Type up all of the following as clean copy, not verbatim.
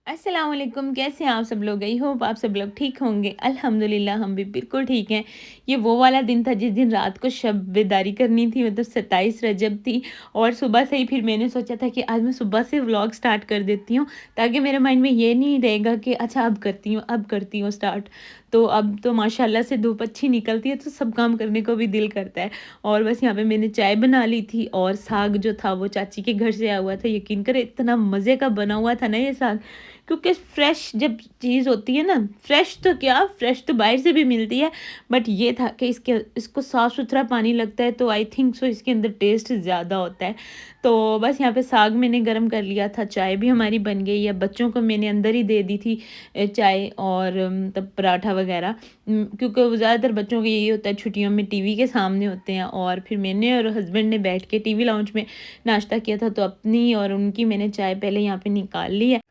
अस्सलामुअलैकुम, कैसे हैं आप सब लोग। आई होप आप सब लोग ठीक होंगे। अल्हम्दुलिल्लाह हम भी बिल्कुल ठीक हैं। ये वो वाला दिन था जिस दिन रात को शब बेदारी करनी थी, मतलब 27 रजब थी। और सुबह से ही फिर मैंने सोचा था कि आज मैं सुबह से व्लॉग स्टार्ट कर देती हूँ, ताकि मेरे माइंड में ये नहीं रहेगा कि अच्छा अब करती हूँ स्टार्ट। तो अब तो माशाल्लाह से धूप अच्छी निकलती है, तो सब काम करने को भी दिल करता है। और बस यहाँ पे मैंने चाय बना ली थी, और साग जो था वो चाची के घर से आया हुआ था। यकीन करें इतना मज़े का बना हुआ था ना ये साग, क्योंकि फ्रेश जब चीज़ होती है ना, फ्रेश तो क्या, फ्रेश तो बाहर से भी मिलती है, बट ये था कि इसको साफ़ सुथरा पानी लगता है, तो आई थिंक सो इसके अंदर टेस्ट ज़्यादा होता है। तो बस यहाँ पे साग मैंने गरम कर लिया था, चाय भी हमारी बन गई है। बच्चों को मैंने अंदर ही दे दी थी चाय और तब पराठा वगैरह, क्योंकि वो ज़्यादातर बच्चों का यही होता है, छुट्टियों में टीवी के सामने होते हैं। और फिर मैंने और हस्बैंड ने बैठ के टीवी लाउंज में नाश्ता किया था, तो अपनी और उनकी मैंने चाय पहले यहाँ पे निकाल ली है।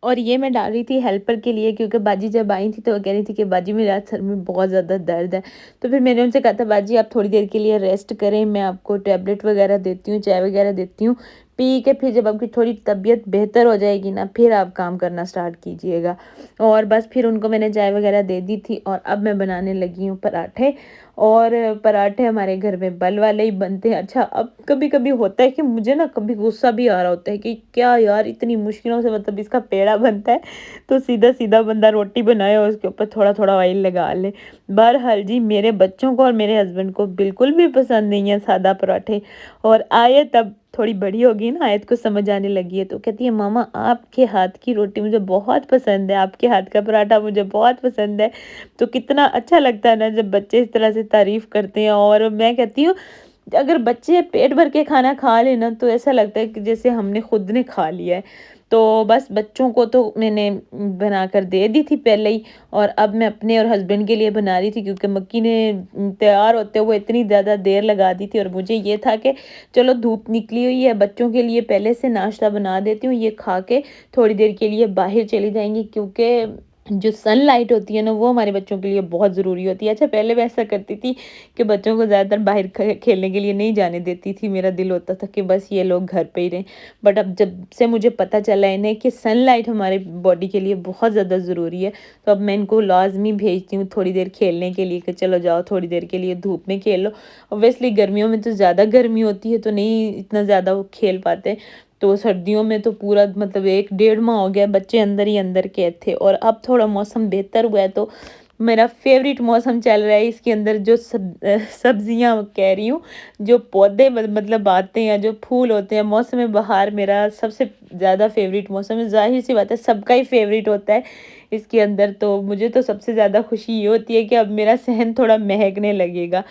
और ये मैं डाल रही थी हेल्पर के लिए, क्योंकि बाजी जब आई थी तो वो कह रही थी कि बाजी मेरे आज सर में बहुत ज़्यादा दर्द है। तो फिर मैंने उनसे कहा था बाजी आप थोड़ी देर के लिए रेस्ट करें, मैं आपको टैबलेट वगैरह देती हूँ, चाय वगैरह देती हूँ, पी के फिर जब आपकी थोड़ी तबीयत बेहतर हो जाएगी ना, फिर आप काम करना स्टार्ट कीजिएगा। और बस फिर उनको मैंने चाय वगैरह दे दी थी, और अब मैं बनाने लगी हूँ पराठे। और पराठे हमारे घर में बल वाले ही बनते हैं। अच्छा, अब कभी कभी होता है कि मुझे ना कभी गुस्सा भी आ रहा होता है कि क्या यार इतनी मुश्किलों से मतलब इसका पेड़ा बनता है, तो सीधा सीधा बंदा रोटी बनाए और उसके ऊपर थोड़ा थोड़ा ऑयल लगा ले। बहरहाल जी, मेरे बच्चों को और मेरे हस्बैंड को बिल्कुल भी पसंद नहीं है सादा पराठे। और आयत अब थोड़ी बड़ी होगी ना, आयत को समझ आने लगी है, तो कहती है मामा आपके हाथ की रोटी मुझे बहुत पसंद है, आपके हाथ का पराठा मुझे बहुत पसंद है। तो कितना अच्छा लगता है ना जब बच्चे इस तरह से तारीफ करते हैं। और मैं कहती हूँ अगर बच्चे पेट भर के खाना खा लेना, तो ऐसा लगता है कि जैसे हमने खुद ने खा लिया है। तो बस बच्चों को तो मैंने बनाकर दे दी थी पहले ही, और अब मैं अपने और हस्बैंड के लिए बना रही थी, क्योंकि मक्की ने तैयार होते हुए इतनी ज़्यादा देर लगा दी थी। और मुझे ये था कि चलो धूप निकली हुई है, बच्चों के लिए पहले से नाश्ता बना देती हूँ, ये खा के थोड़ी देर के लिए बाहर चली जाएंगी, क्योंकि जो सनलाइट होती है ना वो हमारे बच्चों के लिए बहुत ज़रूरी होती है। अच्छा, पहले मैं ऐसा करती थी कि बच्चों को ज़्यादातर बाहर खेलने के लिए नहीं जाने देती थी, मेरा दिल होता था कि बस ये लोग घर पे ही रहें। बट अब जब से मुझे पता चला इन्हें कि सनलाइट हमारे बॉडी के लिए बहुत ज़्यादा ज़रूरी है, तो अब मैं इनको लाजमी भेजती हूँ थोड़ी देर खेलने के लिए, कि चलो जाओ थोड़ी देर के लिए धूप में खेल लो। ऑब्वियसली गर्मियों में तो ज़्यादा गर्मी होती है, तो नहीं इतना ज़्यादा वो खेल पाते। तो सर्दियों में तो पूरा मतलब 1 डेढ़ माह हो गया बच्चे अंदर ही अंदर के थे, और अब थोड़ा मौसम बेहतर हुआ है, तो मेरा फेवरेट मौसम चल रहा है। इसके अंदर जो सब्जियां कह रही हूँ, जो पौधे मतलब आते हैं, जो फूल होते हैं, मौसम बहार मेरा सबसे ज़्यादा फेवरेट मौसम है। जाहिर सी बात है सबका ही फेवरेट होता है इसके अंदर। तो मुझे तो सबसे ज़्यादा खुशी ये होती है कि अब मेरा सहन थोड़ा महकने लगेगा।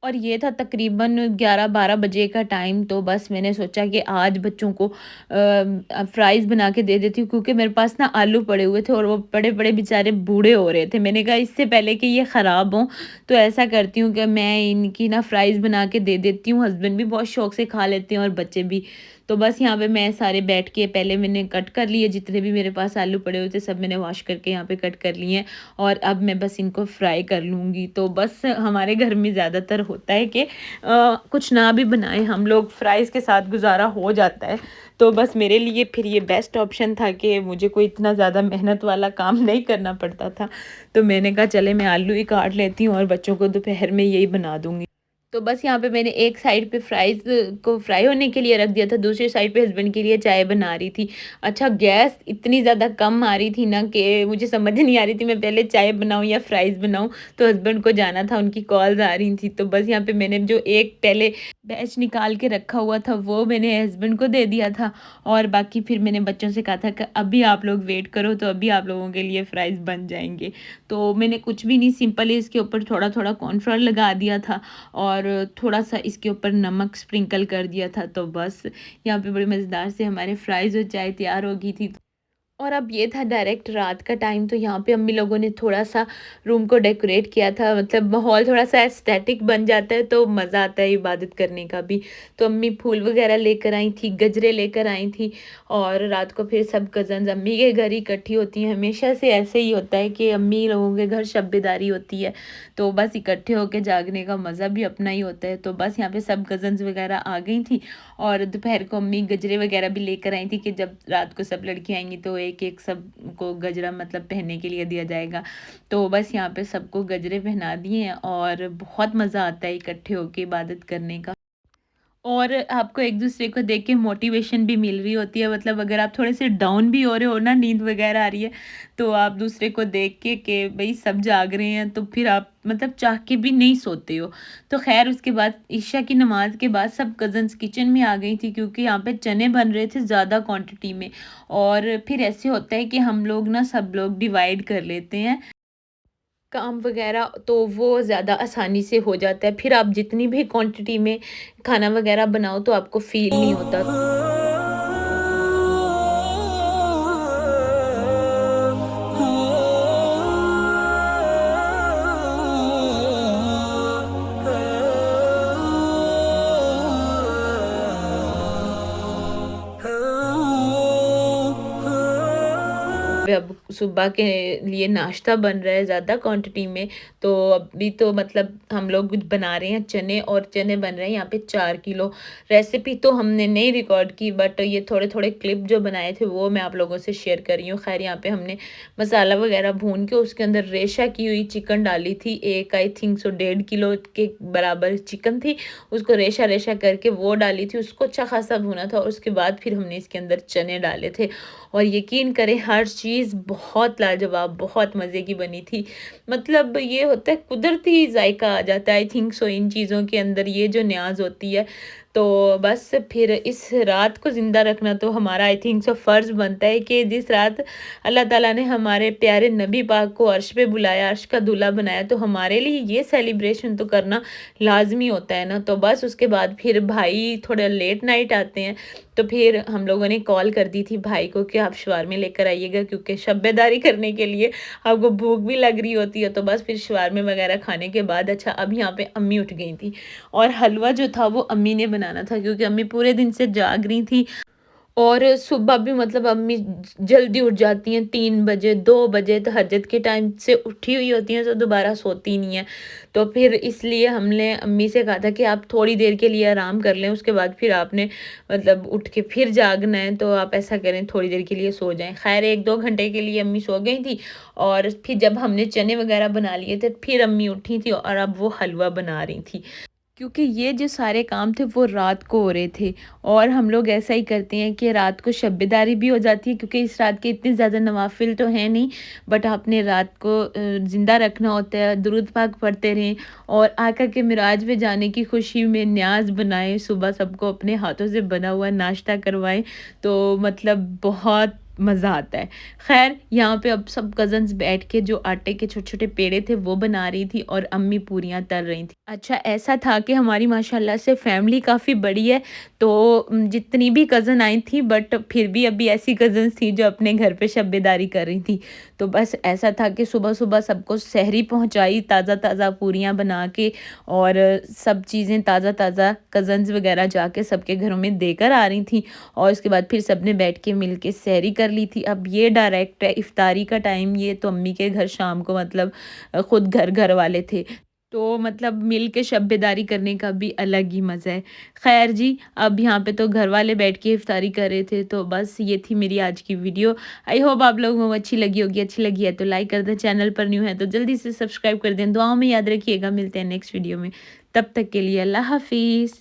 और ये था तकरीबन 11-12 बजे का टाइम, तो बस मैंने सोचा कि आज बच्चों को फ्राइज़ बना के दे देती हूँ, क्योंकि मेरे पास ना आलू पड़े हुए थे और वो बड़े-बड़े बेचारे बूढ़े हो रहे थे। मैंने कहा इससे पहले कि ये ख़राब हों, तो ऐसा करती हूँ कि मैं इनकी ना फ्राइज़ बना के दे देती हूँ। हस्बैंड भी बहुत शौक से खा लेते हैं और बच्चे भी। तो बस यहाँ पे मैं सारे बैठ के पहले मैंने कट कर लिए, जितने भी मेरे पास आलू पड़े हुए थे सब मैंने वॉश करके यहाँ पे कट कर लिए हैं। और अब मैं बस इनको फ्राई कर लूँगी। तो बस हमारे घर में ज़्यादातर होता है कि कुछ ना भी बनाएं हम लोग, फ्राइज़ के साथ गुजारा हो जाता है। तो बस मेरे लिए फिर ये बेस्ट ऑप्शन था कि मुझे कोई इतना ज़्यादा मेहनत वाला काम नहीं करना पड़ता था। तो मैंने कहा चले मैं आलू ही काट लेती हूँ और बच्चों को दोपहर में यही बना दूँगी। तो बस यहाँ पे मैंने एक साइड पे फ्राइज़ को फ्राई होने के लिए रख दिया था, दूसरी साइड पे हस्बैंड के लिए चाय बना रही थी। अच्छा, गैस इतनी ज़्यादा कम आ रही थी ना कि मुझे समझ नहीं आ रही थी मैं पहले चाय बनाऊँ या फ्राइज़ बनाऊँ। तो हस्बैंड को जाना था, उनकी कॉल्स आ रही थी, तो बस यहाँ पे मैंने जो एक पहले बैच निकाल के रखा हुआ था वो मैंने हस्बैंड को दे दिया था। और बाकी फिर मैंने बच्चों से कहा था कि अभी आप लोग वेट करो, तो अभी आप लोगों के लिए फ्राइज़ बन जाएँगे। तो मैंने कुछ भी नहीं, सिंपल ही इसके ऊपर थोड़ा-थोड़ा कॉर्नफ्लोर लगा दिया था, और और थोड़ा-सा इसके ऊपर नमक स्प्रिंकल कर दिया था। तो बस यहाँ पे बड़े मज़ेदार से हमारे फ्राइज़ और चाय तैयार हो गई थी। और अब ये था डायरेक्ट रात का टाइम, तो यहाँ पे अम्मी लोगों ने थोड़ा-सा रूम को डेकोरेट किया था, मतलब माहौल थोड़ा-सा एस्थेटिक बन जाता है तो मज़ा आता है इबादत करने का भी। तो अम्मी फूल वगैरह लेकर आई थी, गजरे लेकर आई थी और रात को फिर सब कज़न्स अम्मी के घर ही इकट्ठी होती हैं। हमेशा से ऐसे ही होता है कि अम्मी लोगों के घर शब-ए-दारी होती है, तो बस इकट्ठे होके जागने का मज़ा भी अपना ही होता है। तो बस यहाँ पे सब कज़न्स वगैरह आ गई थी और दोपहर को अम्मी गजरे वगैरह भी लेकर आई थी कि जब रात को सब लड़कियाँ आएँगी तो एक-एक सबको गजरा मतलब पहनने के लिए दिया जाएगा। तो बस यहाँ पे सबको गजरे पहना दिए हैं और बहुत मज़ा आता है इकट्ठे होके इबादत करने का। और आपको एक-दूसरे को देख के मोटिवेशन भी मिल रही होती है, मतलब अगर आप थोड़े से डाउन भी हो रहे हो ना, नींद वगैरह आ रही है, तो आप दूसरे को देख के कि भई सब जाग रहे हैं, तो फिर आप मतलब चाह के भी नहीं सोते हो। तो ख़ैर उसके बाद इशा की नमाज़ के बाद सब कज़न्स किचन में आ गई थी, क्योंकि यहाँ पे चने बन रहे थे ज़्यादा क्वांटिटी में। और फिर ऐसे होता है कि हम लोग ना सब लोग डिवाइड कर लेते हैं काम वगैरह, तो वो ज़्यादा आसानी से हो जाता है। फिर आप जितनी भी क्वांटिटी में खाना वगैरह बनाओ तो आपको फ़ील नहीं होता। अब सुबह के लिए नाश्ता बन रहा है ज़्यादा क्वांटिटी में, तो अभी तो मतलब हम लोग कुछ बना रहे हैं चने, और चने बन रहे हैं यहाँ पे 4 किलो। रेसिपी तो हमने नहीं रिकॉर्ड की, बट ये थोड़े-थोड़े क्लिप जो बनाए थे वो मैं आप लोगों से शेयर कर रही हूँ। ख़ैर यहाँ पे हमने मसाला वगैरह भून के उसके अंदर रेशा की हुई चिकन डाली थी। एक आई थिंक सो 1.5 किलो के बराबर चिकन थी, उसको रेशा-रेशा करके वो डाली थी, उसको अच्छा खासा भुना था और उसके बाद फिर हमने इसके अंदर चने डाले थे। और यकीन करें हर चीज़ बहुत लाजवाब, बहुत मज़े की बनी थी। मतलब ये होता है कुदरती ज़ायका आ जाता है आई थिंक सो इन चीज़ों के अंदर, ये जो न्याज़ होती है। तो बस फिर इस रात को ज़िंदा रखना तो हमारा आई थिंक सो फ़र्ज़ बनता है कि जिस रात अल्लाह ताला ने हमारे प्यारे नबी पाक को अर्श पे बुलाया, अर्श का दूल्हा बनाया, तो हमारे लिए ये सेलिब्रेशन तो करना लाज़मी होता है ना। तो बस उसके बाद फिर भाई थोड़ा लेट नाइट आते हैं, तो फिर हम लोगों ने कॉल कर दी थी भाई को कि आप शवारमे लेकर आइएगा, क्योंकि शब-ए-दारी करने के लिए आपको भूख भी लग रही होती है। तो बस फिर शवारमे वगैरह खाने के बाद अच्छा अब यहाँ पे अम्मी उठ गई थी और हलवा जो था वो अम्मी ने बनाना था, क्योंकि अम्मी पूरे दिन से जाग रही थी। और सुबह भी मतलब अम्मी जल्दी उठ जाती हैं 3 बजे, 2 बजे, तहज्जुद के टाइम से उठी हुई होती हैं, तो दोबारा सोती नहीं हैं। तो फिर इसलिए हमने अम्मी से कहा था कि आप थोड़ी देर के लिए आराम कर लें, उसके बाद फिर आपने मतलब उठ के फिर जागना है, तो आप ऐसा करें थोड़ी देर के लिए सो जाएँ। ख़ैर 1-2 घंटे के लिए अम्मी सो गई थी और फिर जब हमने चने वग़ैरह बना लिए थे, फिर अम्मी उठी थी और अब वो हलवा बना रही थी। क्योंकि ये जो सारे काम थे वो रात को हो रहे थे, और हम लोग ऐसा ही करते हैं कि रात को शब-ए-दारी भी हो जाती है, क्योंकि इस रात के इतने ज़्यादा नवाफ़िल तो हैं नहीं, बट आपने रात को ज़िंदा रखना होता है। दुरूद पाक पढ़ते रहें और आका के मिराज में जाने की खुशी में न्याज़ बनाएँ, सुबह सबको अपने हाथों से बना हुआ नाश्ता करवाएँ, तो मतलब बहुत मज़ा आता है। ख़ैर यहाँ पे अब सब कज़न्स बैठ के जो आटे के छोटे-छोटे पेड़े थे वो बना रही थी और अम्मी पूरियाँ तल रही थी। अच्छा ऐसा था कि हमारी माशाल्लाह से फैमिली काफ़ी बड़ी है, तो जितनी भी कज़न आई थी, बट फिर भी अभी ऐसी कज़न्स थी जो अपने घर पे शब-ए-दारी कर रही थी। तो बस ऐसा था कि सुबह-सुबह सबको सहरी पहुँचाई ताज़ा-ताज़ा पूरियाँ बना के, और सब चीज़ें ताज़ा-ताज़ा कज़न्स वग़ैरह जाके सबके घरों में देकर आ रही थी, और उसके बाद फिर सबने बैठ के मिल के सहरी कर ली थी। अब ये डायरेक्ट है इफ्तारी का टाइम, ये तो अम्मी के घर शाम को मतलब खुद घर वाले थे। तो मतलब मिल के शब-ए-दारी करने का भी अलग ही मज़ा है। ख़ैर जी, अब यहाँ पे तो घर वाले बैठ के इफ्तारी कर रहे थे, तो बस ये थी मेरी आज की वीडियो। आई होप आप लोगों को अच्छी लगी होगी, अच्छी लगी है तो लाइक कर दें, चैनल पर न्यू है तो जल्दी से सब्सक्राइब कर दें। दुआओं में याद रखिएगा, मिलते हैं नेक्स्ट वीडियो में। तब तक के लिए अल्लाह हाफ़िज़।